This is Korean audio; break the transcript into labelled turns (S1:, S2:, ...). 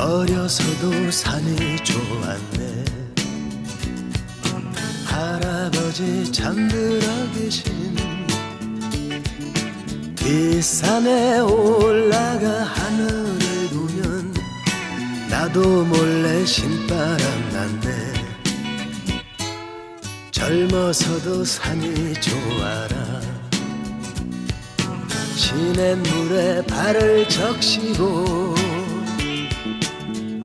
S1: 어려서도 산이 좋았네. 할아버지 잠들어 계신 뒷산에 올라가 하늘을 보면 나도 몰래 신바람 났네. 젊어서도 산이 좋아라. 시냇물에 발을 적시고